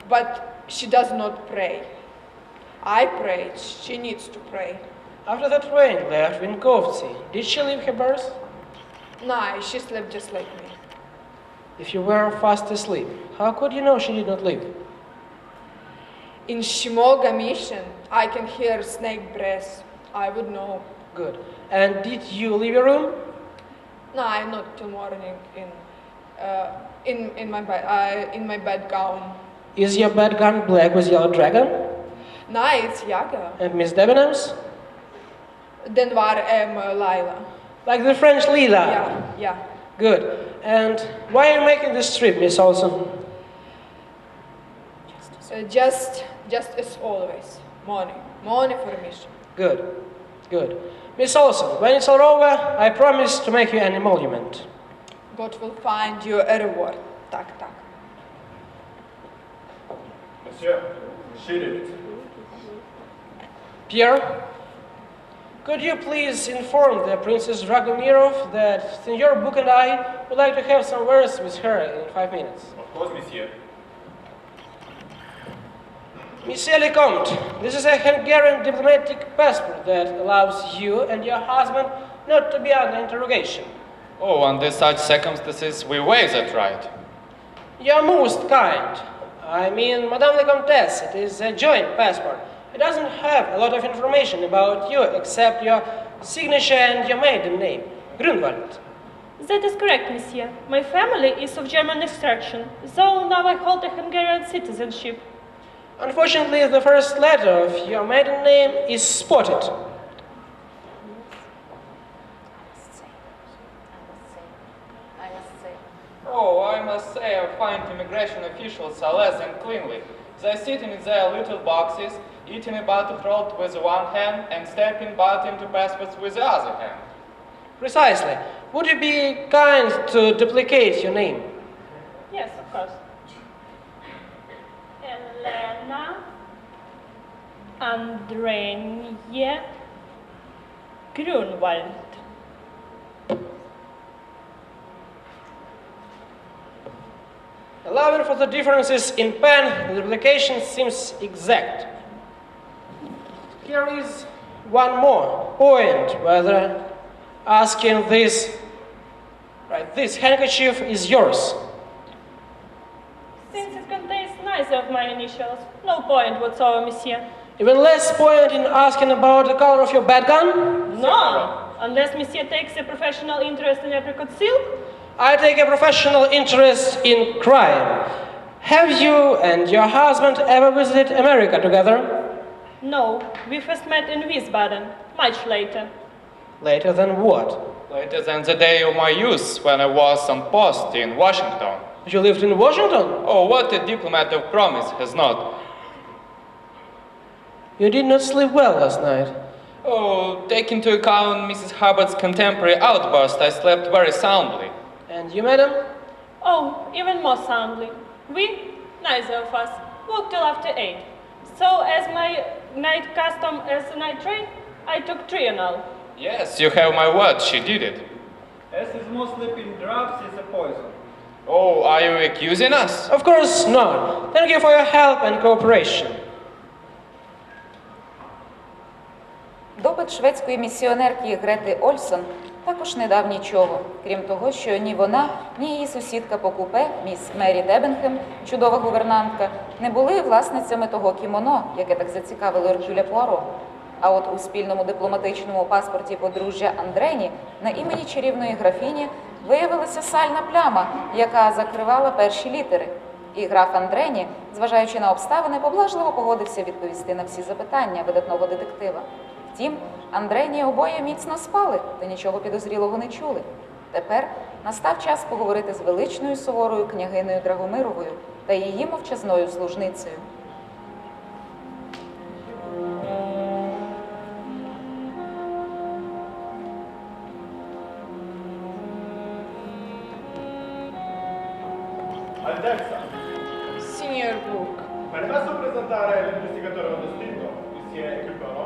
but she does not pray. I prayed. She needs to pray. After the train left Vinkovci, did she leave her berth? No, she slept just like me. If you were fast asleep, how could you know she did not leave? In Shimoga mission, I can hear snake breath. I would know. Good. And did you leave your room? No, I'm not till morning in my bed gown. Is your bed gown black with yellow dragon? No, it's Yaga. And Miss Debenhams? Denvar Laila. Like the French Lila? Yeah. Good. And why are you making this trip, Miss Olson? Just as always. Money for a mission. Good. Miss Olson, when it's all over, I promise to make you an emolument. God will find you a reward. Tak. Monsieur, she did it. Pierre, could you please inform the Princess Dragomirov that Senor Book and I would like to have some words with her in 5 minutes? Of course, monsieur. Monsieur le Comte, this is a Hungarian diplomatic passport that allows you and your husband not to be under interrogation. Oh, under such circumstances, we waive that right. You're most kind. I mean, Madame la Comtesse, it is a joint passport. It doesn't have a lot of information about you except your signature and your maiden name, Grunwald. That is correct, monsieur. My family is of German extraction, though now I hold a Hungarian citizenship. Unfortunately, the first letter of your maiden name is spotted. Oh, I must say I find immigration officials are less than cleanly. They sit in their little boxes, eating a butterfly with one hand and stepping butt into passports with the other hand. Precisely. Would you be kind to duplicate your name? Yes, of course. Elena Andrenie Grunwald. Allowing for the differences in pen, the duplication seems exact. Here is one more point, whether asking this, right, this handkerchief is yours. Since it contains neither of my initials, no point whatsoever, monsieur. Even less point in asking about the color of your bedgun? No, unless monsieur takes a professional interest in apricot silk. I take a professional interest in crime. Have you and your husband ever visited America together? No, we first met in Wiesbaden, much later. Later than what? Later than the day of my youth, when I was on post in Washington. You lived in Washington? Oh, what a diplomat of promise has not. You did not sleep well last night. Oh, take into account Mrs. Hubbard's contemporary outburst, I slept very soundly. And you, madam? Oh, even more soundly. We, neither of us, woke till after 8. So, as my night custom as a night train, I took Trianol. Yes, you have my word, she did it. As is most sleeping drugs is a poison. Oh, are you accusing us? Of course not. Thank you for your help and cooperation. Допит шведської місіонерки Грети Ольсон також не дав нічого, крім того, що ні вона, ні її сусідка по купе, міс Мері Дебенхем, чудова гувернантка, не були власницями того кімоно, яке так зацікавило Еркюля Пуаро. А от у спільному дипломатичному паспорті подружжя Андрені на імені чарівної графіні виявилася сальна пляма, яка закривала перші літери. І граф Андрені, зважаючи на обставини, поблажливо погодився відповісти на всі запитання видатного детектива. Втім, Андрені обоє міцно спали та нічого підозрілого не чули. Тепер настав час поговорити з величною суворою княгинею Драгомировою та її мовчазною служницею. Altezza, Senior Book. permesso presentare l'investigatore dello distretto, Monsieur Equipano?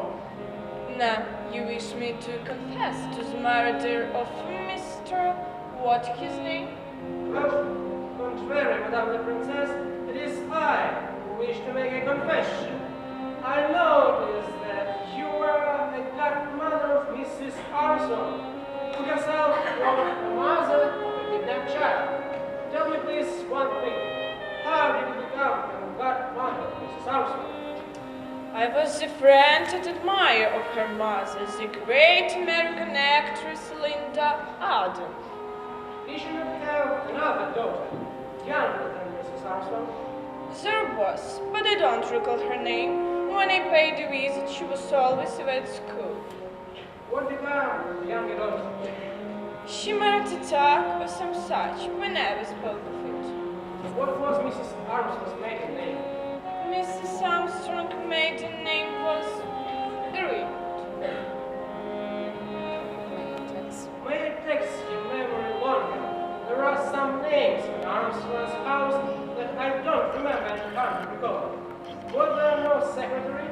No, you wish me to confess to the murder of Mr. What his name? Well, contrary, Madame the Princess, it is I who was a friend and admirer of her mother, the great American actress Linda Arden. He should have another daughter, younger than Mrs. Armstrong. There was, but I don't recall her name. When I paid a visit, she was always at school. What became of the younger daughter? She married a Turk or some such. We never spoke of it. What was Mrs. Armstrong's maiden name? Mrs. Armstrong's maiden name was Green. May it takes your memory longer. There are some names in Armstrong's house that I don't remember and can't recall. Was there no secretary?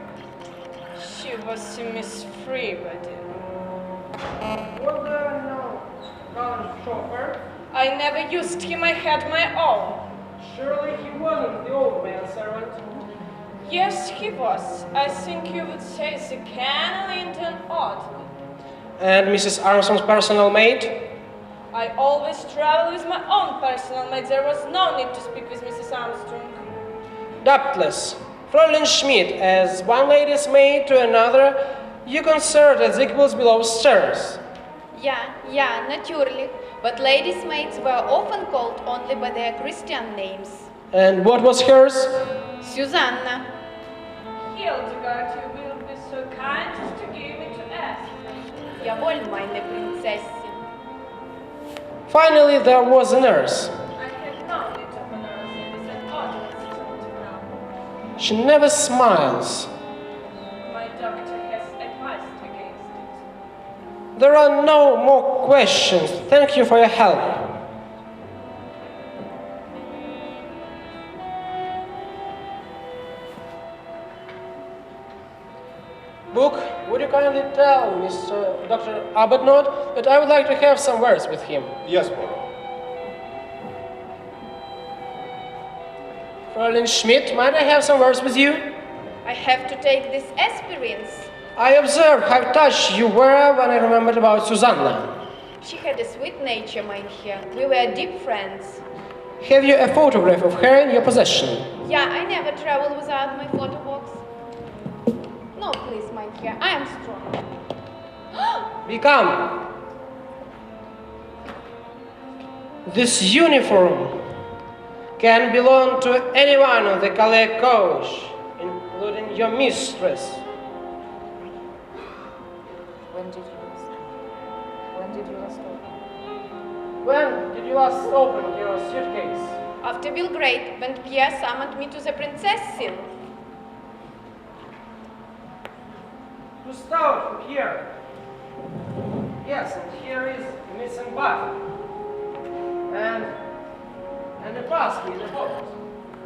She was a Miss Freebody. Was there no college chauffeur? I never used him, I had my own. Surely he wasn't the old man servant. Yes, he was. I think you would say the Colonel Linton Oddly. And Mrs. Armstrong's personal maid? I always travel with my own personal maid. There was no need to speak with Mrs. Armstrong. Doubtless. Fräulein Schmidt, as one lady's maid to another, you consorted the equals below stairs. Yeah, naturally. But ladies' maids were often called only by their Christian names. And what was hers? Susanna. Hildegard, you will be so kind as to give me to ask. Jawohl, meine Prinzessin. Finally, there was a nurse. I had no need of a nurse. It is an odd assistant now. She never smiles. My doctor has advised against it. There are no more questions. Thank you for your help. Book, would you kindly tell Mr. Dr. Arbuthnot that I would like to have some words with him? Yes, Moro. Fräulein Schmidt, might I have some words with you? I have to take these aspirins. I observed how touched you were when I remembered about Susanna. She had a sweet nature, mein Herr. We were deep friends. Have you a photograph of her in your possession? Yeah, I never travel without my photo box. No, please, mein Herr. I am strong. Become. This uniform can belong to anyone on the Calais coach, including your mistress. When did you last open? When did you last open your suitcase? After Belgrade, when Pierre summoned me to the Prinzessin. To start from here. Yes, and here is a missing button. And a basket in the pocket.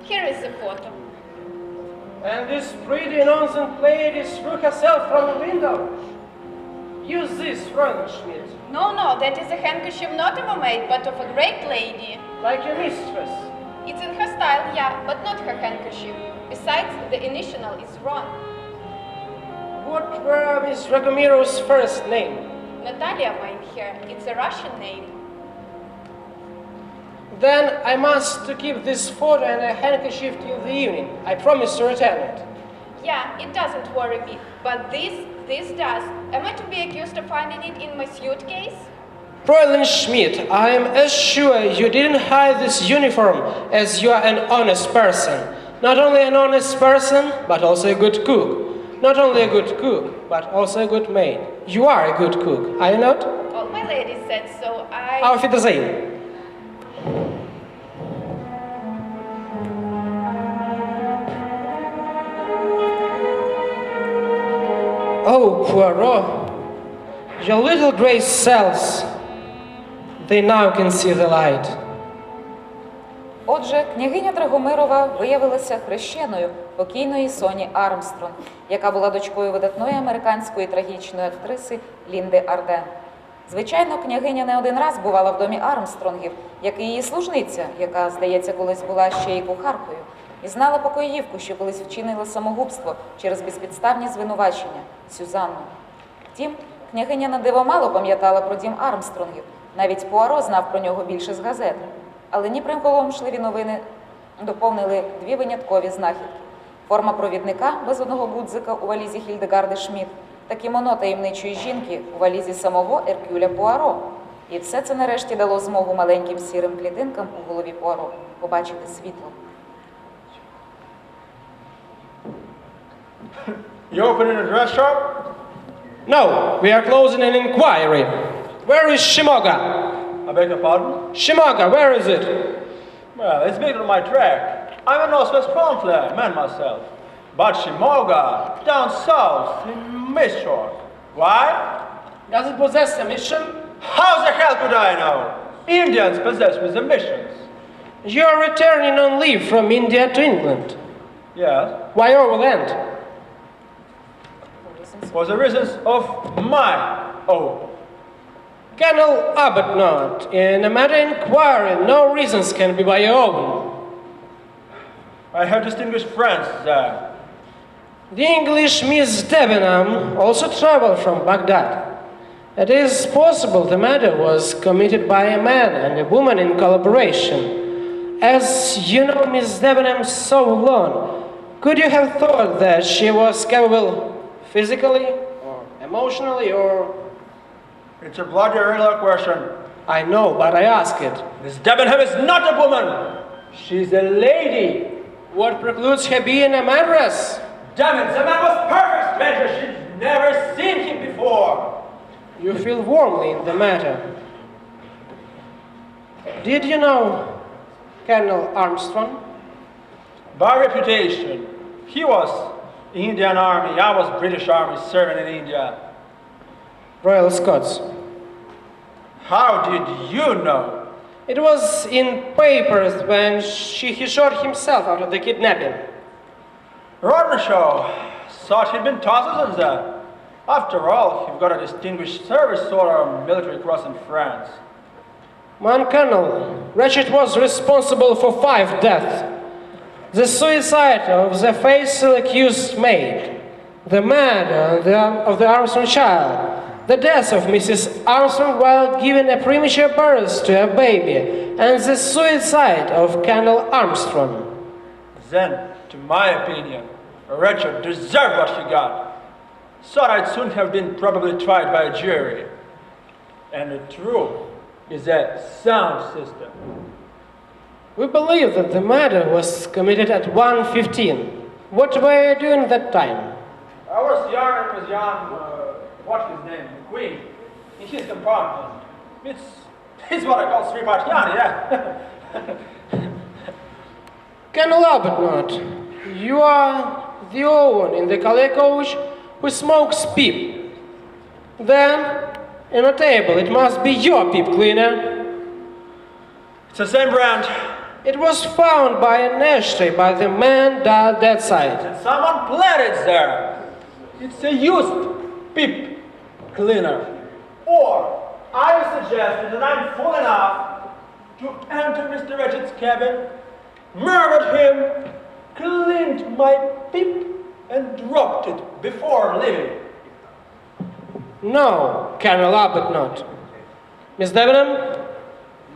Here is the photo. And this pretty nonsense lady threw herself from the window. Use this, Fräulein Schmidt, No, that is a handkerchief not of a maid, but of a great lady. like your mistress. It's in her style, yeah, but not her handkerchief. Besides, the initial is wrong. What were Miss Ragomiro's first name? Natalia, mein Herr, it's a Russian name. Then I must to keep this photo and a handkerchief till the evening. I promise to return it. Yeah, it doesn't worry me, but this does. Am I to be accused of finding it in my suitcase? Fräulein Schmidt, I am as sure you didn't hide this uniform as you are an honest person. Not only an honest person, but also a good cook. Not only a good cook, but also a good maid. You are a good cook, are you not? All my ladies said so. Auf Wiedersehen. Oh, Poirot, your little gray cells, they now can see the light. Отже, княгиня Драгомирова виявилася хрещеною покійної Соні Армстронг, яка була дочкою видатної американської трагічної актриси Лінди Арден. Звичайно, княгиня не один раз бувала в домі Армстронгів, як і її служниця, яка, здається, колись була ще й кухаркою, і знала покоївку, що колись вчинила самогубство через безпідставні звинувачення – Сюзанну. Втім, княгиня на диво мало пам'ятала про дім Армстронгів, навіть Пуаро знав про нього більше з газет. Але ні приголомшливі новини доповнили дві виняткові знахідки. форма провідника без одного гудзика у валізі Хільдегарди Шмідт та кімоно таємничої жінки у валізі самого Еркюля Пуаро. І все це нарешті дало змогу маленьким сірим клітинкам у голові Пуаро побачити світло. You opening a dress shop? No, we are closing an inquiry. Where is Shimoga? I beg your pardon? Shimoga, where is it? Well, it's big on my track. I'm a Northwest Frontline man myself. But Shimoga, down south, in Mistshore. Why? Does it possess a mission? How the hell could I know? Indians possess with the missions. You are returning on leave from India to England. Yes. Why overland? For the reasons of my own. Colonel Arbuthnot, in a matter inquiry, no reasons can be by your own. I have distinguished friends there. The English Miss Debenham also traveled from Baghdad. It is possible the matter was committed by a man and a woman in collaboration. As you know Miss Debenham so long, could you have thought that she was capable physically or emotionally or... It's a bloody irregular question. I know, but I ask it. Miss Debenham is not a woman. She's a lady. What precludes her being a murderess? Damn it, the man was perfect, stranger. She'd never seen him before. You feel warmly in the matter. Did you know Colonel Armstrong? By reputation, he was Indian Army. I was British Army serving in India. Royal Scots. How did you know? It was in papers when he shot himself out of the kidnapping. Rodenshaw thought he'd been tossed in that. After all, he got a distinguished service order of military cross in France. Mon Colonel, Ratchet was responsible for 5 deaths. The suicide of the faithful accused maid, the murder of the Armstrong child, the death of Mrs. Armstrong while giving a premature birth to a baby, and the suicide of Colonel Armstrong. Then, to my opinion, Richard deserved what he got. Thought I'd soon have been probably tried by a jury. And the truth is a sound system. We believe that the murder was committed at 1:15. What were you doing that time? I was young and was young, what's his name, Queen, in his compartment. It's what I call three-part young, yeah. Colonel Arbuthnot, you are the one in the Calais coach who smokes peep. Then, in a table, it must be your peep cleaner. It's the same brand. It was found by an ashtray by the man that side. And someone planted it there. It's a used peep cleaner. Or, I suggested that I'm fool enough to enter Mr. Ratchet's cabin, murdered him, cleaned my peep, and dropped it before leaving. No, Colonel Arbuthnot. Miss Debenham?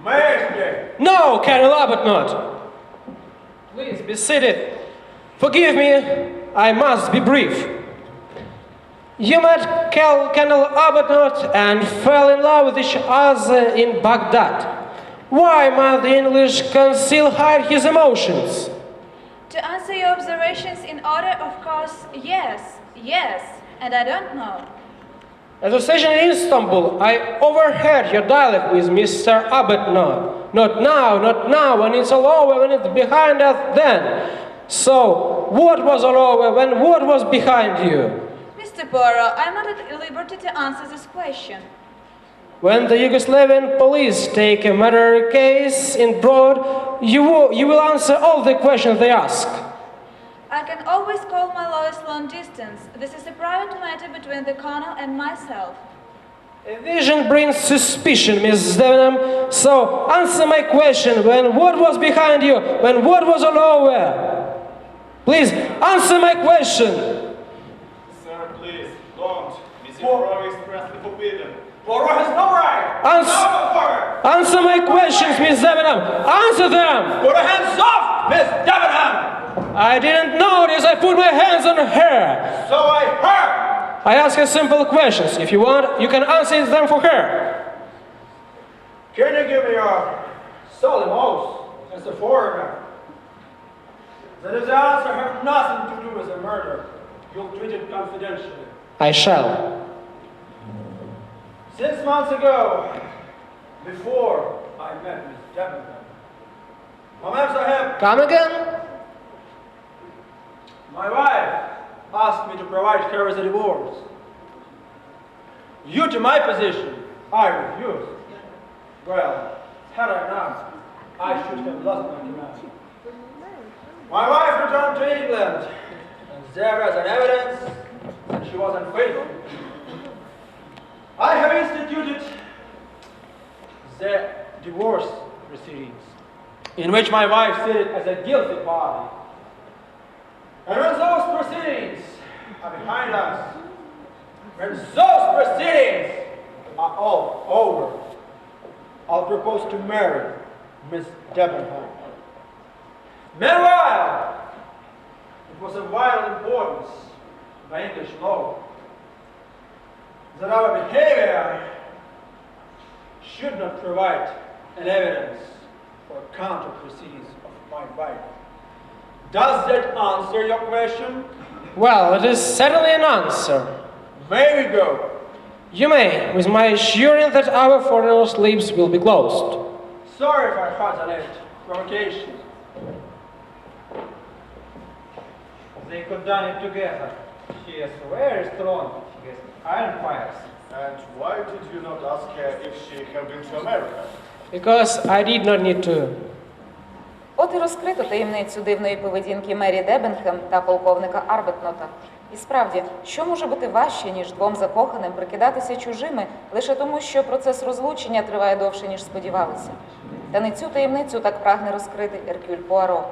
Master! No, Colonel Arbuthnot! Please be seated. Forgive me, I must be brief. You met Colonel Arbuthnot and fell in love with each other in Baghdad. Why must the English conceal, hide his emotions? To answer your observations in order, of course, yes, and I don't know. At the station in Istanbul, I overheard your dialogue with Mr. Arbuthnot. Not now, when it's all over, when it's behind us then. So, what was all over when what was behind you? Mr. Poirot, I'm not at liberty to answer this question. When the Yugoslavian police take a murder case in Broad, you will answer all the questions they ask. I can always call my lawyers long distance. This is a private matter between the colonel and myself. A vision brings suspicion, Mrs. Debenham. So answer my question. When what was behind you? When what was all over? Please answer my question. Sir, please, don't. Mrs. Orient Express is forbidden. Poirot has no right! Answer my questions, Miss Debenham. Answer them. Put your hands off, Miss Debenham! I didn't notice I put my hands on her. So I heard. I ask her simple questions. If you want, you can answer them for her. Can you give me your solemn oath as a foreigner that if the answer have nothing to do with the murder, you'll treat it confidentially? I shall. 6 months ago, before I met Miss Debenham, perhaps I have. Come again? My wife asked me to provide her with a divorce. Due to my position, I refused. Well, had I not, I should have lost my command. My wife returned to England, and there was an evidence that she was unfaithful. I have instituted the divorce proceedings, in which my wife stated as a guilty party. And when those proceedings are behind us, when those proceedings are all over, I'll propose to marry Miss Debenham. Meanwhile, it was of vital importance by English law that our behavior should not provide an evidence for counter proceedings of my wife. Does that answer your question? Well, it is certainly an answer. May we go? You may, with my assuring that our foreigner's lips will be closed. Sorry if I had a late provocation. They could done it together. She is very strong. She has iron fires. And why did you not ask her if she had been to America? Because I did not need to. От і розкрито таємницю дивної поведінки Мері Дебенхем та полковника Арбетнота. І справді, що може бути важче, ніж двом закоханим прикидатися чужими лише тому, що процес розлучення триває довше, ніж сподівалися? Та не цю таємницю так прагне розкрити Еркюль Пуаро.